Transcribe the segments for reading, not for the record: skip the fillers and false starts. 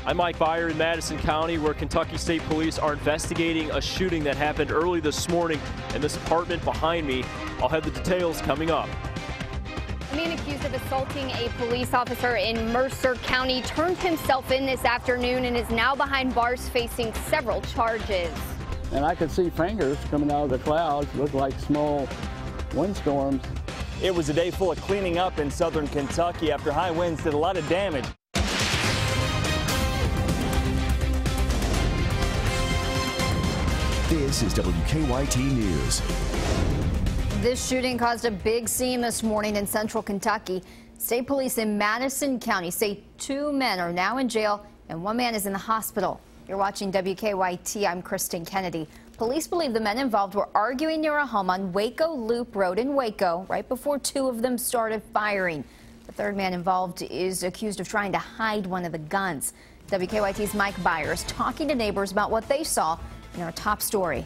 I'm Mike Byer in Madison County, where Kentucky State Police are investigating a shooting that happened early this morning in this apartment behind me. I'll have the details coming up. A man accused of assaulting a police officer in Mercer County turned himself in this afternoon and is now behind bars facing several charges. And I could see fingers coming out of the clouds, looked like small windstorms. It was a day full of cleaning up in southern Kentucky after high winds did a lot of damage. This is WKYT News. This shooting caused a big scene this morning in central Kentucky. State police in Madison County say 2 men are now in jail and 1 man is in the hospital. You're watching WKYT. I'm Kristen Kennedy. Police believe the men involved were arguing near a home on Waco Loop Road in Waco right before 2 of them started firing. The 3rd man involved is accused of trying to hide one of the guns. WKYT's Mike Byer is talking to neighbors about what they saw in our top story.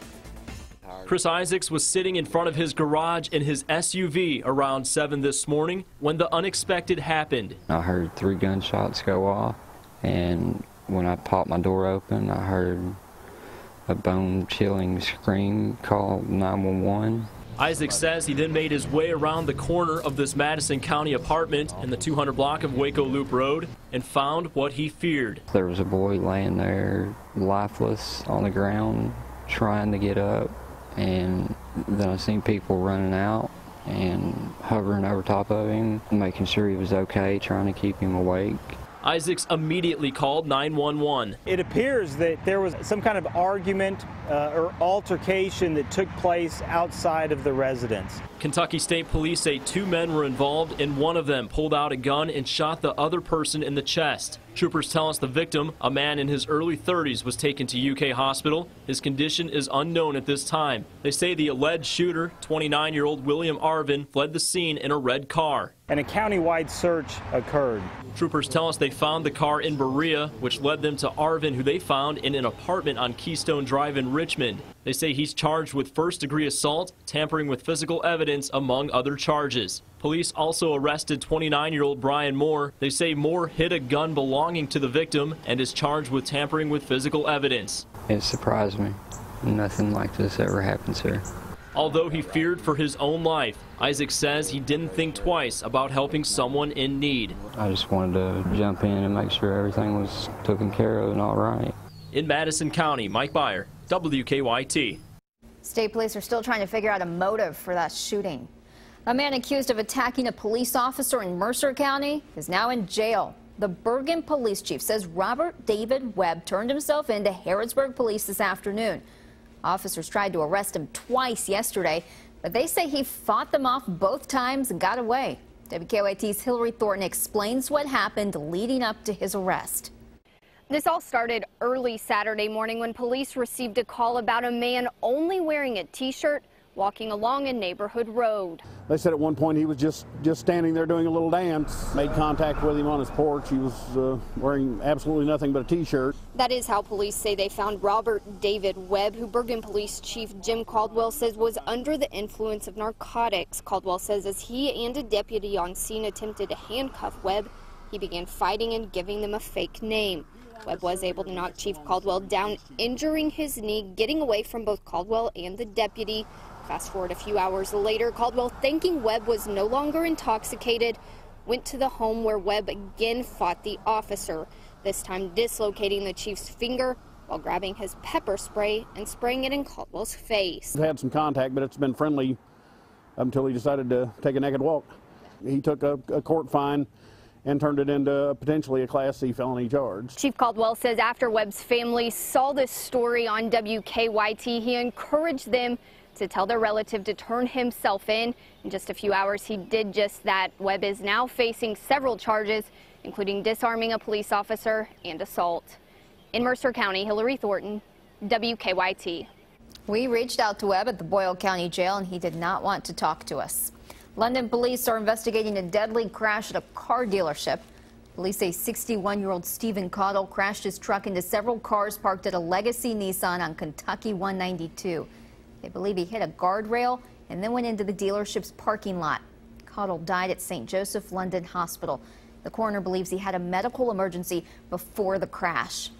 Chris Isaacs was sitting in front of his garage in his SUV around 7 this morning when the unexpected happened. I heard 3 gunshots go off, and when I popped my door open, I heard a bone-chilling scream call 911. Isaac says he then made his way around the corner of this Madison County apartment in the 200 block of Waco Loop Road and found what he feared. There was a boy laying there lifeless on the ground trying to get up, and then I seen people running out and hovering over top of him, making sure he was okay, trying to keep him awake. Isaacs immediately called 911. It appears that there was some kind of argument or altercation that took place outside of the residence. Kentucky State Police say 2 men were involved, and one of them pulled out a gun and shot the other person in the chest. Troopers tell us the victim, a man in his early 30s, was taken to UK hospital. His condition is unknown at this time. They say the alleged shooter, 29-year-old William Arvin, fled the scene in a red car. And a county-wide search occurred. Troopers tell us they found the car in Berea, which led them to Arvin, who they found in an apartment on Keystone Drive in Richmond. They say he's charged with first-degree assault, tampering with physical evidence, among other charges. Police also arrested 29-year-old Brian Moore. They say Moore hid a gun belonging to the victim and is charged with tampering with physical evidence. It surprised me. Nothing like this ever happens here. Although he feared for his own life, Isaac says he didn't think twice about helping someone in need. I just wanted to jump in and make sure everything was taken care of and all right. In Madison County, Mike Byer, WKYT. State police are still trying to figure out a motive for that shooting. A man accused of attacking a police officer in Mercer County is now in jail. The Bergen police chief says Robert David Webb turned himself in to Harrodsburg police this afternoon. Officers tried to arrest him twice yesterday, but they say he fought them off both times and got away. WKYT's Hillary Thornton explains what happened leading up to his arrest. This all started early Saturday morning when police received a call about a man only wearing a T-shirt walking along a neighborhood road. They said at one point he was just standing there doing a little dance. Made contact with him on his porch. He was wearing absolutely nothing but a T-shirt. That is how police say they found Robert David Webb, who Bergen Police Chief Jim Caldwell says was under the influence of narcotics. Caldwell says as he and a deputy on scene attempted to handcuff Webb, he began fighting and giving them a fake name. Webb was able to knock Chief Caldwell down, injuring his knee, getting away from both Caldwell and the deputy. Fast forward a few hours later, Caldwell, thinking Webb was no longer intoxicated, went to the home where Webb again fought the officer, this time dislocating the chief's finger while grabbing his pepper spray and spraying it in Caldwell's face. We've had some contact, but it's been friendly until he decided to take a naked walk. He took a court fine and turned it into potentially a Class C felony charge. Chief Caldwell says after Webb's family saw this story on WKYT, he encouraged them to tell their relative to turn himself in. In just a few hours, he did just that. Webb is now facing several charges, including disarming a police officer and assault. In Mercer County, Hillary Thornton, WKYT. We reached out to Webb at the Boyle County Jail, and he did not want to talk to us. London police are investigating a deadly crash at a car dealership. Police say 61-year-old Stephen Caudill crashed his truck into several cars parked at a Legacy Nissan on Kentucky 192. They believe he hit a guardrail and then went into the dealership's parking lot. Caudill died at St. Joseph London Hospital. The coroner believes he had a medical emergency before the crash.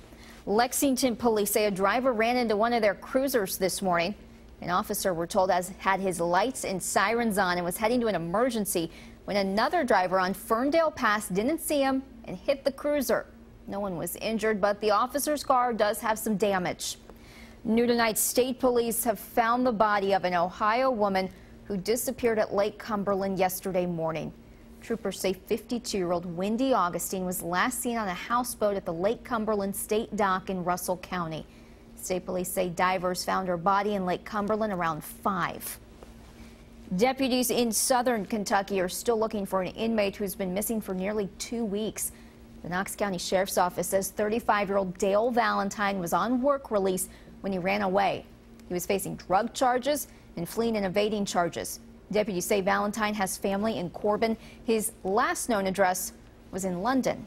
Lexington police say a driver ran into one of their cruisers this morning. An officer, we're told, had his lights and sirens on and was heading to an emergency when another driver on Ferndale Pass didn't see him and hit the cruiser. No one was injured, but the officer's car does have some damage. New tonight, state police have found the body of an Ohio woman who disappeared at Lake Cumberland yesterday morning. Troopers say 52-year-old Wendy Augustine was last seen on a houseboat at the Lake Cumberland State Dock in Russell County. State police say divers found her body in Lake Cumberland around 5. Deputies in southern Kentucky are still looking for an inmate who's been missing for nearly 2 weeks. The Knox County Sheriff's Office says 35-year-old Dale Valentine was on work release when he ran away. He was facing drug charges and fleeing and evading charges. Deputies say Valentine has family in Corbin. His last known address was in London.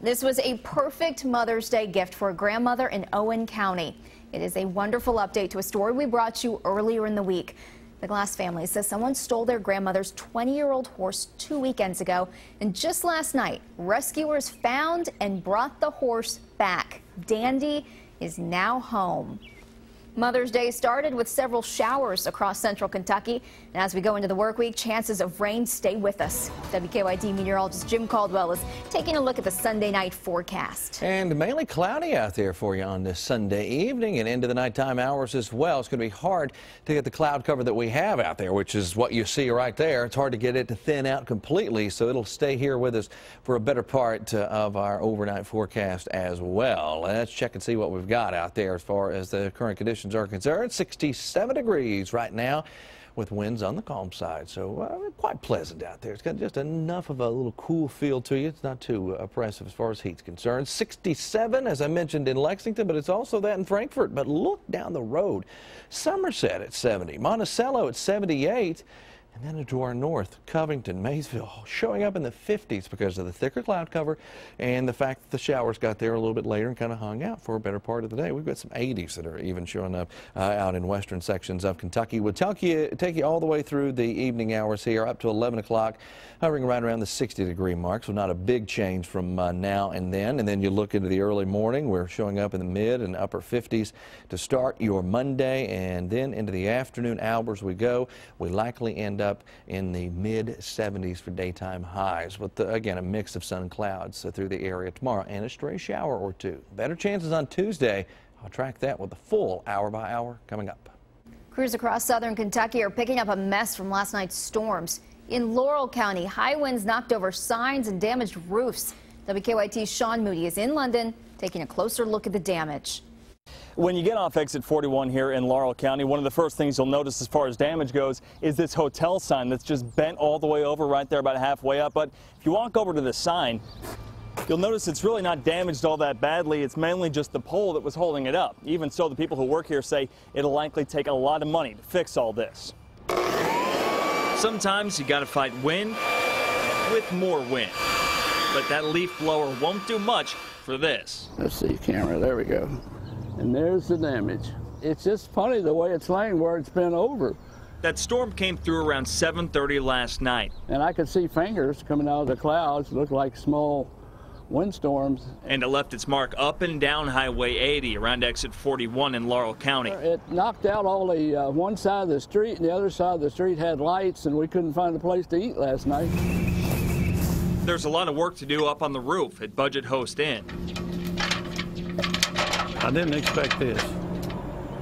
This was a perfect Mother's Day gift for a grandmother in Owen County. It is a wonderful update to a story we brought you earlier in the week. The Glass family says someone stole their grandmother's 20-year-old horse 2 weekends ago, and just last night, rescuers found and brought the horse back. Dandy is now home. Mother's Day started with several showers across central Kentucky. And as we go into the work week, chances of rain stay with us. WKYT meteorologist Jim Caldwell is taking a look at the Sunday night forecast. And mainly cloudy out there for you on this Sunday evening and into the nighttime hours as well. It's going to be hard to get the cloud cover that we have out there, which is what you see right there. It's hard to get it to thin out completely, so it'll stay here with us for a better part of our overnight forecast as well. Let's check and see what we've got out there as far as the current conditions are concerned. 67 degrees right now with winds on the calm side, so quite pleasant out there. It's got just enough of a little cool feel to you. It's not too oppressive as far as heat's concerned. 67, as I mentioned, in Lexington, but it's also that in Frankfort. But look down the road. Somerset at 70, Monticello at 78. And then to our north, Covington, Maysville, showing up in the 50s because of the thicker cloud cover and the fact that the showers got there a little bit later and kind of hung out for a better part of the day. We've got some 80s that are even showing up out in western sections of Kentucky. We'll take you all the way through the evening hours here up to 11 o'clock, hovering right around the 60-degree mark, so not a big change from now and then. And then you look into the early morning, we're showing up in the mid and upper 50s to start your Monday, and then into the afternoon hours we go. We likely end up in the mid-70s for daytime highs with, again, a mix of sun and clouds through the area tomorrow and a stray shower or two. Better chances on Tuesday. I'll track that with a full hour-by-hour coming up. Crews across southern Kentucky are picking up a mess from last night's storms. In Laurel County, high winds knocked over signs and damaged roofs. WKYT's Sean Moody is in London taking a closer look at the damage. When you get off exit 41 here in Laurel County, one of the first things you'll notice as far as damage goes is this hotel sign that's just bent all the way over right there about halfway up. But if you walk over to the sign, you'll notice it's really not damaged all that badly. It's mainly just the pole that was holding it up. Even so, the people who work here say it'll likely take a lot of money to fix all this. Sometimes you got to fight wind with more wind. But that leaf blower won't do much for this. Let's see, camera, there we go. And there's the damage. It's just funny the way it's laying where it's been over. That storm came through around 7:30 last night. And I could see fingers coming out of the clouds, look like small windstorms. And it left its mark up and down Highway 80 around exit 41 in Laurel County. It knocked out all the one side of the street, and the other side of the street had lights, and we couldn't find a place to eat last night. There's a lot of work to do up on the roof at Budget Host Inn. I didn't expect this.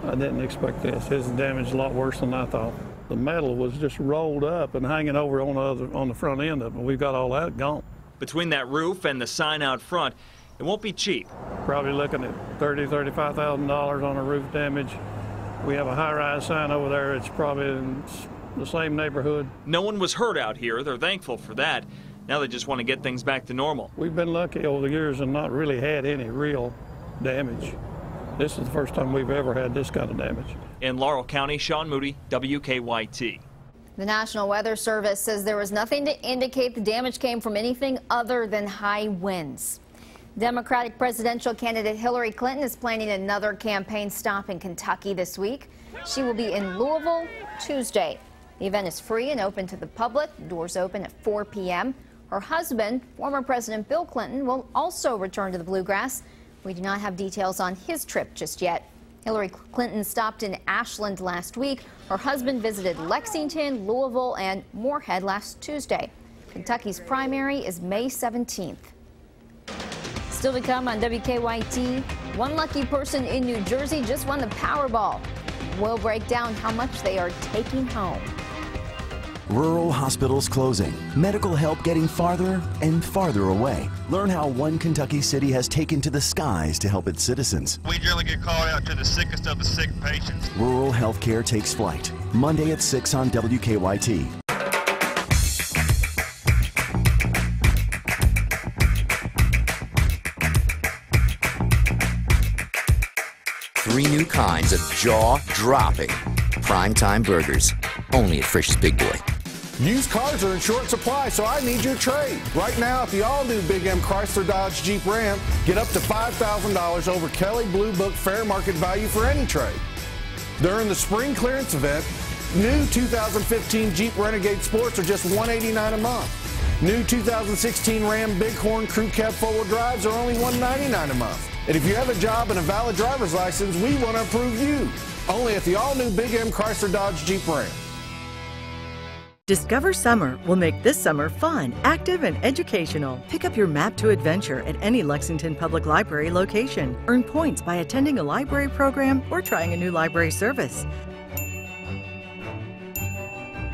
This is damaged a lot worse than I thought. The metal was just rolled up and hanging over on the front end of it. We've got all that gone. Between that roof and the sign out front, it won't be cheap. Probably looking at $30,000 to $35,000 on a roof damage. We have a high-rise sign over there. It's probably in the same neighborhood. No one was hurt out here. They're thankful for that. Now they just want to get things back to normal. We've been lucky over the years and not really had any real damage. This is the first time we've ever had this kind of damage. In Laurel County, Sean Moody, WKYT. The National Weather Service says there was nothing to indicate the damage came from anything other than high winds. Democratic presidential candidate Hillary Clinton is planning another campaign stop in Kentucky this week. She will be in Louisville Tuesday. The event is free and open to the public. Doors open at 4 p.m. Her husband, former President Bill Clinton, will also return to the Bluegrass. We do not have details on his trip just yet. Hillary Clinton stopped in Ashland last week. Her husband visited Lexington, Louisville, and Moorhead last Tuesday. Kentucky's primary is May 17th. Still to come on WKYT, one lucky person in New Jersey just won the Powerball. We'll break down how much they are taking home. Rural hospitals closing, medical help getting farther and farther away. Learn how one Kentucky city has taken to the skies to help its citizens. We generally get called out to the sickest of the sick patients. Rural healthcare takes flight, Monday at 6 on WKYT. Three new kinds of jaw-dropping primetime burgers, only at Frisch's Big Boy. Used cars are in short supply, so I need your trade. Right now, at the all-new Big M Chrysler Dodge Jeep Ram, get up to $5,000 over Kelley Blue Book fair market value for any trade. During the spring clearance event, new 2015 Jeep Renegade Sports are just $189 a month. New 2016 Ram Bighorn Crew Cab four-wheel drives are only $199 a month. And if you have a job and a valid driver's license, we want to approve you. Only at the all-new Big M Chrysler Dodge Jeep Ram. Discover Summer will make this summer fun, active, and educational. Pick up your map to adventure at any Lexington Public Library location. Earn points by attending a library program or trying a new library service.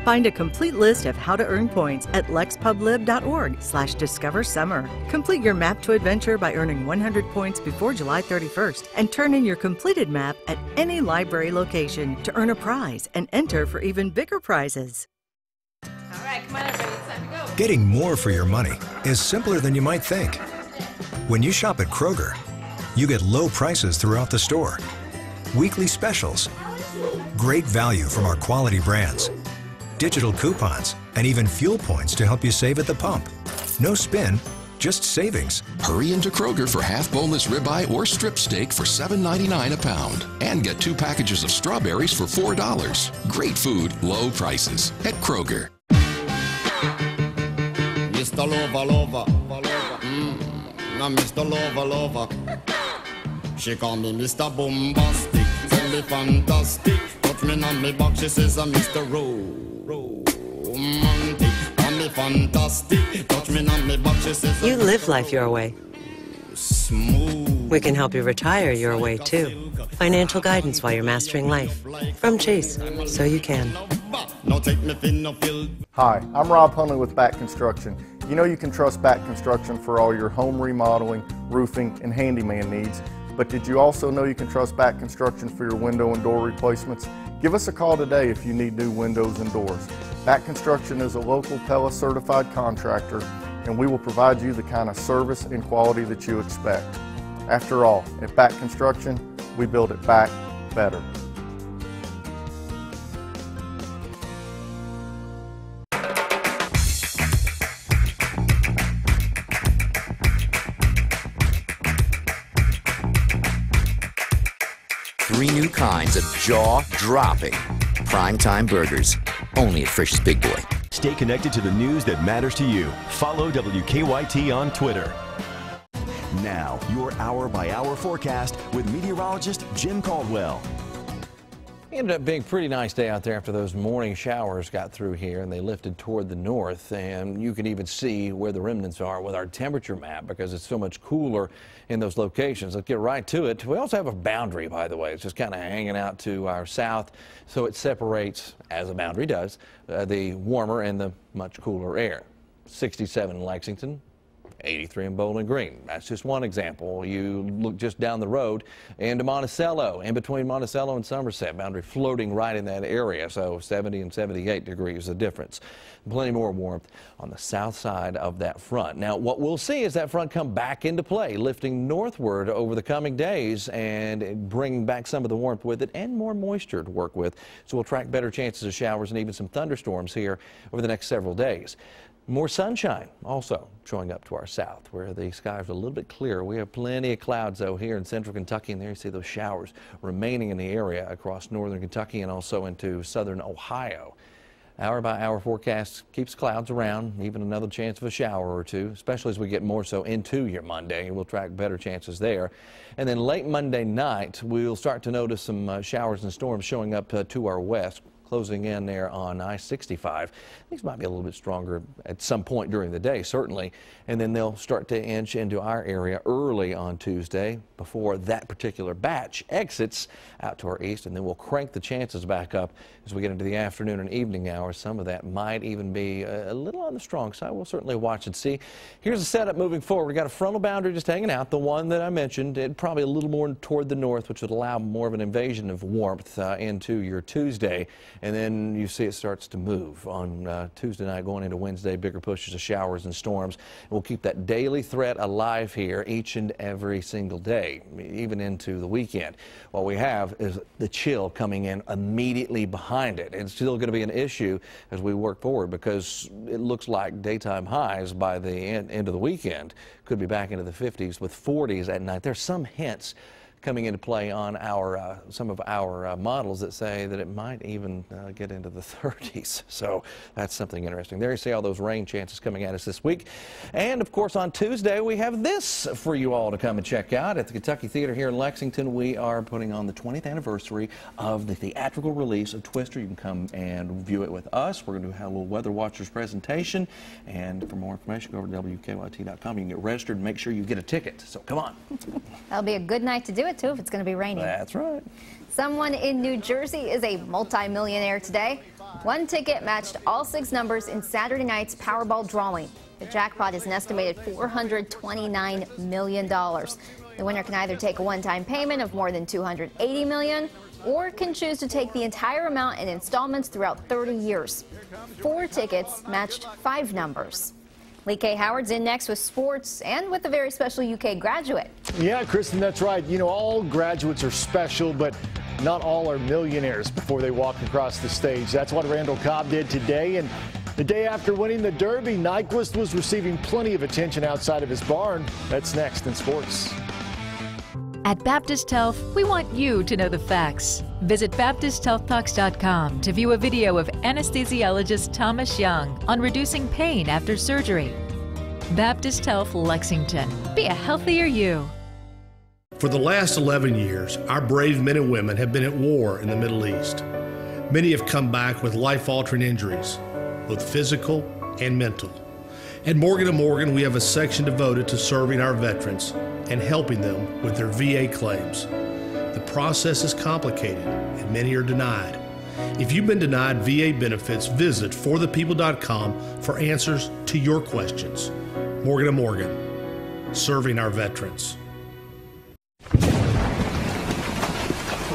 Find a complete list of how to earn points at lexpublib.org/discoversummer. Complete your map to adventure by earning 100 points before July 31st and turn in your completed map at any library location to earn a prize and enter for even bigger prizes. All right, come on everybody, it's time to go. Getting more for your money is simpler than you might think. When you shop at Kroger, you get low prices throughout the store, weekly specials, great value from our quality brands, digital coupons, and even fuel points to help you save at the pump. No spin, just savings. Hurry into Kroger for half boneless ribeye or strip steak for $7.99 a pound. And get 2 packages of strawberries for $4. Great food, low prices at Kroger. Mr. Lover, now Mr. Lover. She call me Mr. Bombastic, tell me fantastic. Touch me on me back, she says I'm Mr. Romantic. Call me fantastic, touch me on me back, she says you live life your way. Smooth. We can help you retire your way too. Financial guidance while you're mastering life. From Chase, so you can. Hi, I'm Rob Hunley with Back Construction. You know you can trust Back Construction for all your home remodeling, roofing, and handyman needs. But did you also know you can trust Back Construction for your window and door replacements? Give us a call today if you need new windows and doors. Back Construction is a local Pella certified contractor, and we will provide you the kind of service and quality that you expect. After all, at Back Construction, we build it back better. Three new kinds of jaw-dropping primetime burgers, only at Frisch's Big Boy. Stay connected to the news that matters to you. Follow WKYT on Twitter. Now, your hour-by-hour forecast with meteorologist Jim Caldwell. It ended up being a pretty nice day out there after those morning showers got through here and they lifted toward the north, and you can even see where the remnants are with our temperature map because it's so much cooler in those locations. Let's get right to it. We also have a boundary, by the way. It's just kind of hanging out to our south, so it separates, as a boundary does, the warmer and the much cooler air. 67 in Lexington, 83 in Bowling Green. That's just one example. You look just down the road into Monticello, in between Monticello and Somerset, boundary floating right in that area, so 70 and 78 degrees the difference. Plenty more warmth on the south side of that front. Now, what we'll see is that front come back into play, lifting northward over the coming days and bringing back some of the warmth with it and more moisture to work with. So we'll track better chances of showers and even some thunderstorms here over the next several days. More sunshine also showing up to our south where the skies are a little bit clearer. We have plenty of clouds, though, here in central Kentucky, and there you see those showers remaining in the area across northern Kentucky and also into southern Ohio. Hour-by-hour forecast keeps clouds around, even another chance of a shower or two, especially as we get more so into your Monday. We'll track better chances there. And then late Monday night, we'll start to notice some showers and storms showing up to our west, closing in there on I-65. These might be a little bit stronger at some point during the day, certainly. And then they'll start to inch into our area early on Tuesday before that particular batch exits out to our east. And then we'll crank the chances back up as we get into the afternoon and evening hours. Some of that might even be a little on the strong side. We'll certainly watch and see. Here's the setup moving forward. We've got a frontal boundary just hanging out, the one that I mentioned. It probably a little more toward the north, which would allow more of an invasion of warmth into your Tuesday. And then you see it starts to move on Tuesday night going into Wednesday, bigger pushes of showers and storms. We'll keep that daily threat alive here each and every single day, even into the weekend. What we have is the chill coming in immediately behind it. It's still going to be an issue as we work forward because it looks like daytime highs by the end of the weekend could be back into the 50s with 40s at night. There's some hints coming into play on our some of our models that say that it might even get into the 30s. So that's something interesting. There you see all those rain chances coming at us this week. And of course on Tuesday we have this for you all to come and check out at the Kentucky Theater here in Lexington. We are putting on the 20th anniversary of the theatrical release of Twister. You can come and view it with us. We're going to have a little Weather Watchers presentation. And for more information, go over to WKYT.com. You can get registered and make sure you get a ticket. So come on. That'll be a good night to do it too if it's going to be raining. That's right. Someone in New Jersey is a multi-millionaire today. One ticket matched all 6 numbers in Saturday night's Powerball drawing. The jackpot is an estimated $429 million. The winner can either take a one-time payment of more than $280 million or can choose to take the entire amount in installments throughout 30 years. 4 tickets matched 5 numbers. Lee K. Howard's in next with sports and with a very special UK graduate. Yeah, Kristen, that's right. You know, all graduates are special, but not all are millionaires before they walk across the stage. That's what Randall Cobb did today. And the day after winning the Derby, Nyquist was receiving plenty of attention outside of his barn. That's next in sports. At Baptist Health, we want you to know the facts. Visit BaptistHealthTalks.com to view a video of anesthesiologist Thomas Young on reducing pain after surgery. Baptist Health Lexington. Be a healthier you. For the last 11 years, our brave men and women have been at war in the Middle East. Many have come back with life-altering injuries, both physical and mental. At Morgan & Morgan, we have a section devoted to serving our veterans and helping them with their VA claims. The process is complicated and many are denied. If you've been denied VA benefits, visit forthepeople.com for answers to your questions. Morgan & Morgan, serving our veterans.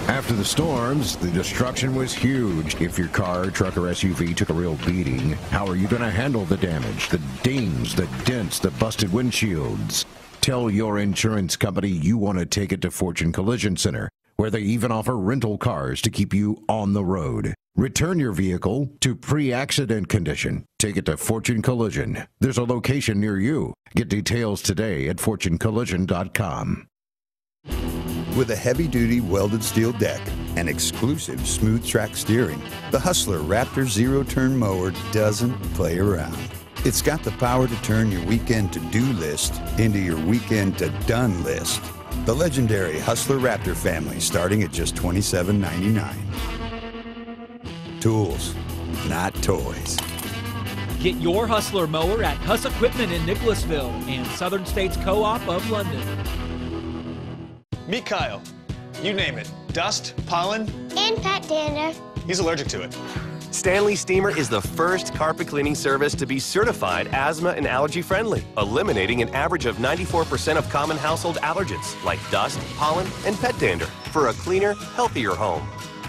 After the storms, the destruction was huge. If your car, truck, or SUV took a real beating, how are you going to handle the damage, the dings, the dents, the busted windshields? Tell your insurance company you want to take it to Fortune Collision Center, where they even offer rental cars to keep you on the road. Return your vehicle to pre-accident condition. Take it to Fortune Collision. There's a location near you. Get details today at fortunecollision.com. With a heavy-duty welded steel deck and exclusive smooth track steering, the Hustler Raptor zero-turn mower doesn't play around. It's got the power to turn your weekend to-do list into your weekend to-done list. The legendary Hustler Raptor family starting at just $27.99. Tools, not toys. Get your Hustler mower at Huss Equipment in Nicholasville and Southern States Co-op of London. Meet Kyle. You name it. Dust, pollen, and pet dander. He's allergic to it. Stanley Steamer is the first carpet cleaning service to be certified asthma and allergy friendly, eliminating an average of 94% of common household allergens like dust, pollen, and pet dander for a cleaner, healthier home.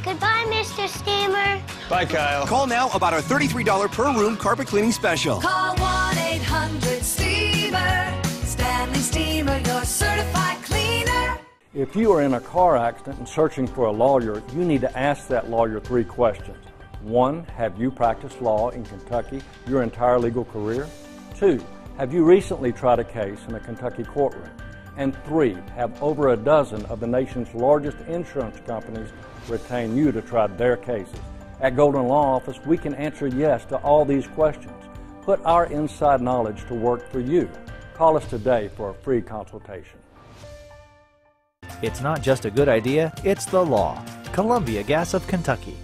Goodbye, Mr. Steamer. Bye, Kyle. Call now about our $33 per room carpet cleaning special. Call 1-800-STEAMER. Stanley Steamer, your certified cleaner. If you are in a car accident and searching for a lawyer, you need to ask that lawyer 3 questions. 1, have you practiced law in Kentucky your entire legal career? 2, have you recently tried a case in a Kentucky courtroom? And 3, have over a dozen of the nation's largest insurance companies retain you to try their cases? At Golden Law Office, we can answer yes to all these questions. Put our inside knowledge to work for you. Call us today for a free consultation. It's not just a good idea, it's the law. Columbia Gas of Kentucky.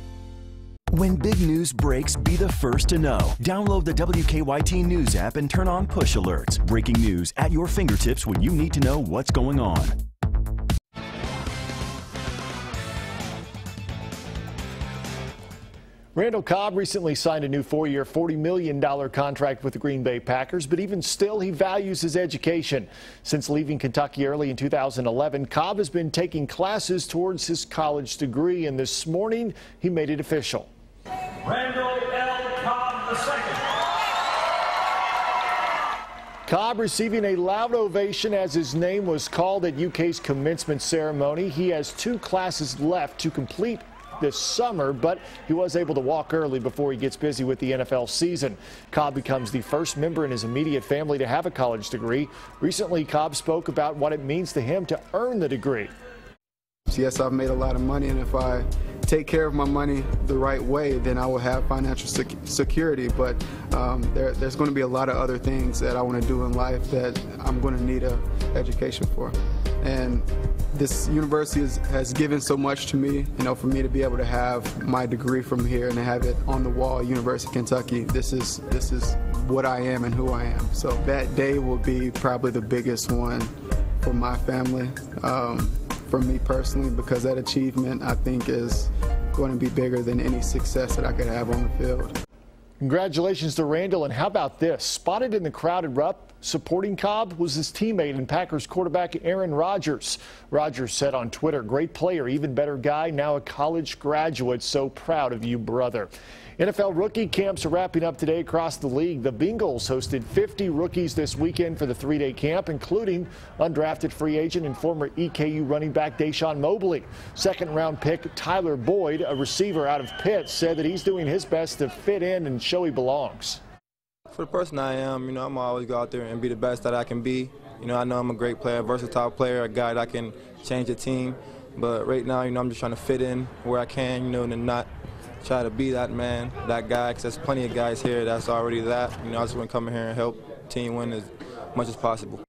When big news breaks, be the first to know. Download the WKYT News app and turn on push alerts. Breaking news at your fingertips when you need to know what's going on. Randall Cobb recently signed a new 4-year, $40 million contract with the Green Bay Packers, but even still, he values his education. Since leaving Kentucky early in 2011, Cobb has been taking classes towards his college degree, and this morning, he made it official. Randall L. Cobb II. Cobb receiving a loud ovation as his name was called at UK's commencement ceremony. He has 2 classes left to complete this summer, but he was able to walk early before he gets busy with the NFL season. Cobb becomes the first member in his immediate family to have a college degree. Recently, Cobb spoke about what it means to him to earn the degree. Yes, I've made a lot of money, and if I take care of my money the right way, then I will have financial security. But there's going to be a lot of other things that I want to do in life that I'm going to need an education for. And this university has given so much to me, for me to be able to have my degree from here and to have it on the wall at University of Kentucky. This is what I am and who I am. So that day will be probably the biggest one for my family. For me personally, because that achievement, I think, is going to be bigger than any success that I could have on the field. Congratulations to Randall, and how about this? Spotted in the crowded up supporting Cobb was his teammate and Packers quarterback Aaron Rodgers. Rodgers said on Twitter, "Great player, even better guy, now a college graduate. So proud of you, brother." NFL rookie camps are wrapping up today across the league. The Bengals hosted 50 rookies this weekend for the 3-day camp, including undrafted free agent and former EKU running back Deshaun Mobley. Second-round pick Tyler Boyd, a receiver out of Pitt, said that he's doing his best to fit in and show he belongs. For the person I am, I'm always go out there and be the best that I can be. I know I'm a great player, versatile player, a guy that can change a team. But right now, I'm just trying to fit in where I can, and not try to be that man, that guy, because there's plenty of guys here that's already that. I just want to come in here and help the team win as much as possible.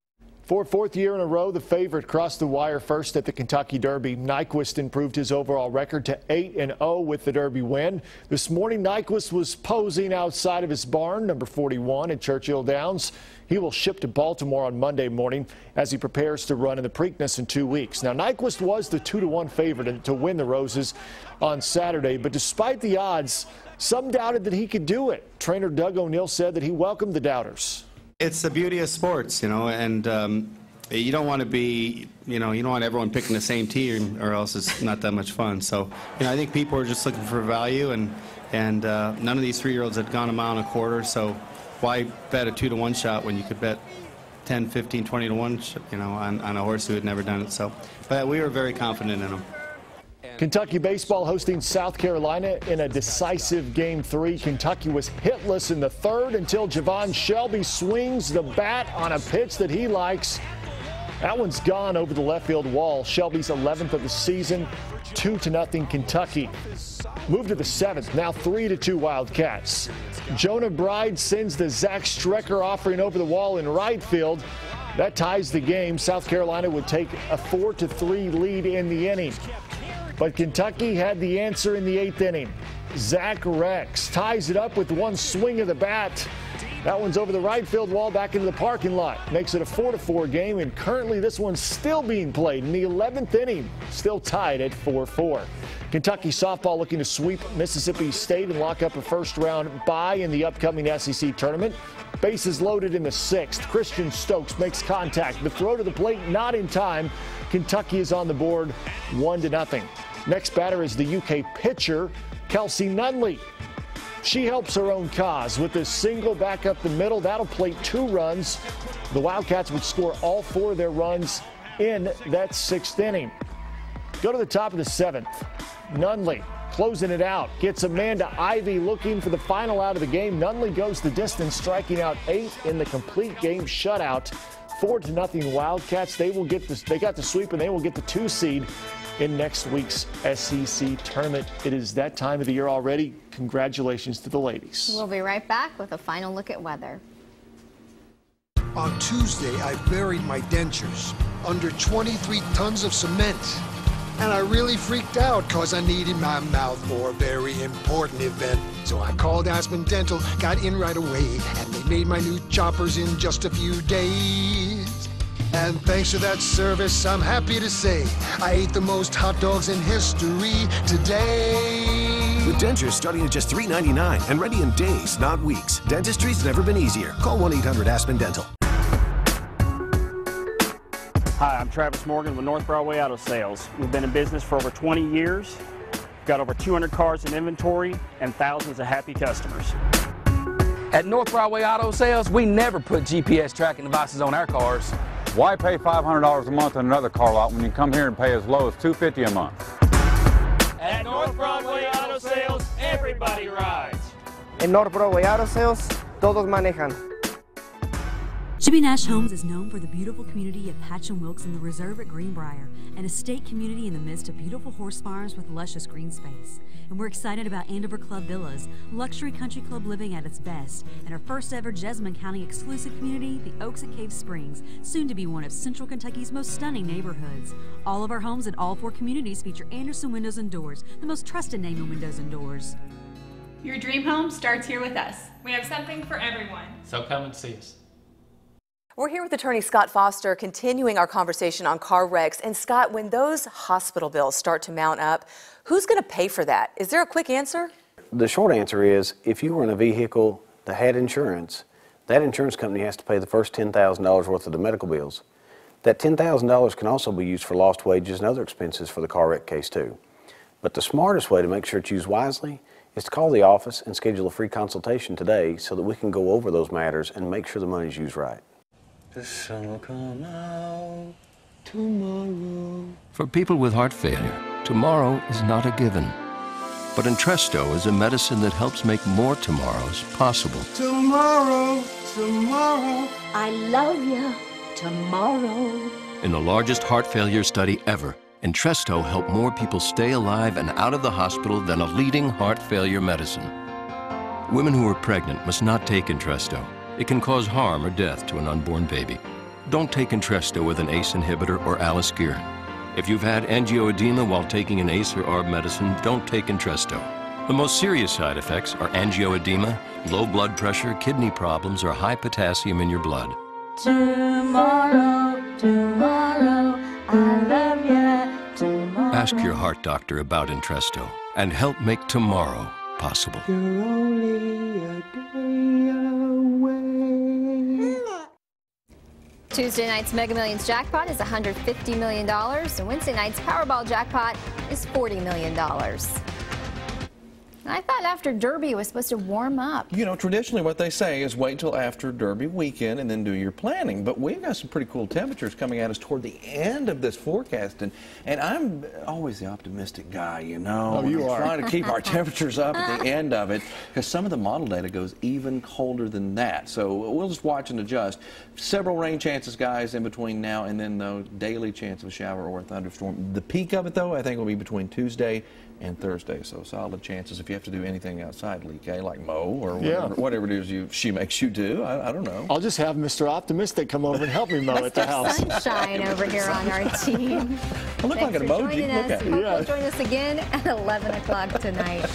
For 4th year in a row, the favorite crossed the wire first at the Kentucky Derby. Nyquist improved his overall record to 8-0 with the Derby win. This morning, Nyquist was posing outside of his barn, number 41 at Churchill Downs. He will ship to Baltimore on Monday morning as he prepares to run in the Preakness in 2 weeks. Now, Nyquist was the 2-1 favorite to win the Roses on Saturday, but despite the odds, some doubted that he could do it. Trainer Doug O'Neill said that he welcomed the doubters. It's the beauty of sports, and you don't want to be, you don't want everyone picking the same team, or else it's not that much fun. So, I think people are just looking for value, and none of these 3-year-olds had gone a mile and a quarter, so why bet a 2-to-1 shot when you could bet 10, 15, 20-to-1, on a horse who had never done it. So, but we were very confident in him. Kentucky baseball hosting South Carolina in a decisive Game 3. Kentucky was hitless in the 3rd until Javon Shelby swings the bat on a pitch that he likes. That one's gone over the left field wall. Shelby's 11th of the season, 2-0 Kentucky. Move to the 7th, now 3-2 Wildcats. Jonah Bride sends the Zach Strecker offering over the wall in right field. That ties the game. South Carolina would take a 4-3 lead in the inning. But Kentucky had the answer in the 8th inning. Zach Rex ties it up with one swing of the bat. That one's over the right field wall back into the parking lot. Makes it a 4-4 game, and currently this one's still being played in the 11th inning. Still tied at 4-4. Kentucky softball looking to sweep Mississippi State and lock up a first-round bye in the upcoming SEC tournament. Bases loaded in the 6th. Christian Stokes makes contact. The throw to the plate not in time. Kentucky is on the board 1-0. Next batter is the UK pitcher, Kelsey Nunley. She helps her own cause with a single back up the middle. That'll plate 2 runs. The Wildcats would score all 4 of their runs in that 6th inning. Go to the top of the 7th. Nunley closing it out. Gets Amanda Ivy looking for the final out of the game. Nunley goes the distance, striking out 8 in the complete game shutout 4-0 Wildcats. They got the sweep, and they will get the 2 seed in next week's SEC tournament. It is that time of the year already. Congratulations to the ladies. We'll be right back with a final look at weather. On Tuesday, I buried my dentures under 23 tons of cement. And I really freaked out because I needed my mouth for a very important event. So I called Aspen Dental, got in right away, and they made my new choppers in just a few days. And thanks to that service, I'm happy to say I ate the most hot dogs in history today. With dentures starting at just $3.99 and ready in days, not weeks. Dentistry's never been easier. Call 1-800-ASPEN-DENTAL. Hi, I'm Travis Morgan with North Broadway Auto Sales. We've been in business for over 20 years. We've got over 200 cars in inventory and thousands of happy customers. At North Broadway Auto Sales, we never put GPS tracking devices on our cars. Why pay $500 a month on another car lot when you come here and pay as low as $250 a month? At North Broadway Auto Sales, everybody rides. En North Broadway Auto Sales, todos manejan. Jimmy Nash Homes is known for the beautiful community of Patch and Wilkes in the Reserve at Greenbrier, an estate community in the midst of beautiful horse farms with luscious green space. And we're excited about Andover Club Villas, luxury country club living at its best, and our first ever Jessamine County exclusive community, the Oaks at Cave Springs, soon to be one of Central Kentucky's most stunning neighborhoods. All of our homes in all 4 communities feature Anderson Windows and Doors, the most trusted name in windows and doors. Your dream home starts here with us. We have something for everyone. So come and see us. We're here with attorney Scott Foster, continuing our conversation on car wrecks. And Scott, when those hospital bills start to mount up, who's going to pay for that? Is there a quick answer? The short answer is, if you were in a vehicle that had insurance, that insurance company has to pay the first $10,000 worth of the medical bills. That $10,000 can also be used for lost wages and other expenses for the car wreck case too. But the smartest way to make sure it's used wisely is to call the office and schedule a free consultation today so that we can go over those matters and make sure the money's used right. The sun will come out tomorrow. For people with heart failure, tomorrow is not a given. But Entresto is a medicine that helps make more tomorrows possible. Tomorrow, tomorrow, I love you. Tomorrow. In the largest heart failure study ever, Entresto helped more people stay alive and out of the hospital than a leading heart failure medicine. Women who are pregnant must not take Entresto. It can cause harm or death to an unborn baby. Don't take Entresto with an ACE inhibitor or aliskiren. If you've had angioedema while taking an ACE or ARB medicine, don't take Entresto. The most serious side effects are angioedema, low blood pressure, kidney problems, or high potassium in your blood. Tomorrow, tomorrow, I love you. Tomorrow. Ask your heart doctor about Entresto and help make tomorrow possible. You're only a day away. Tuesday night's Mega Millions jackpot is $150 million, and Wednesday night's Powerball jackpot is $40 million. I thought after Derby it was supposed to warm up. You know, traditionally what they say is wait till after Derby weekend and then do your planning. But we've got some pretty cool temperatures coming at us toward the end of this forecast. And I'm always the optimistic guy, you know. Oh, you are. Trying to keep our temperatures up at the end of it, because some of the model data goes even colder than that. So we'll just watch and adjust. Several rain chances, guys, in between now and then, though. Daily chance of a shower or a thunderstorm. The peak of it, though, I think will be between Tuesday and Thursday, so solid chances if you have to do anything outside, Lee K, like mow or whatever it is she makes you do. I don't know. I'll just have Mr. Optimistic come over and help me mow at the house. Sunshine over here on our team. I look like an emoji. Look at it. Hope you'll join us again at 11 o'clock tonight.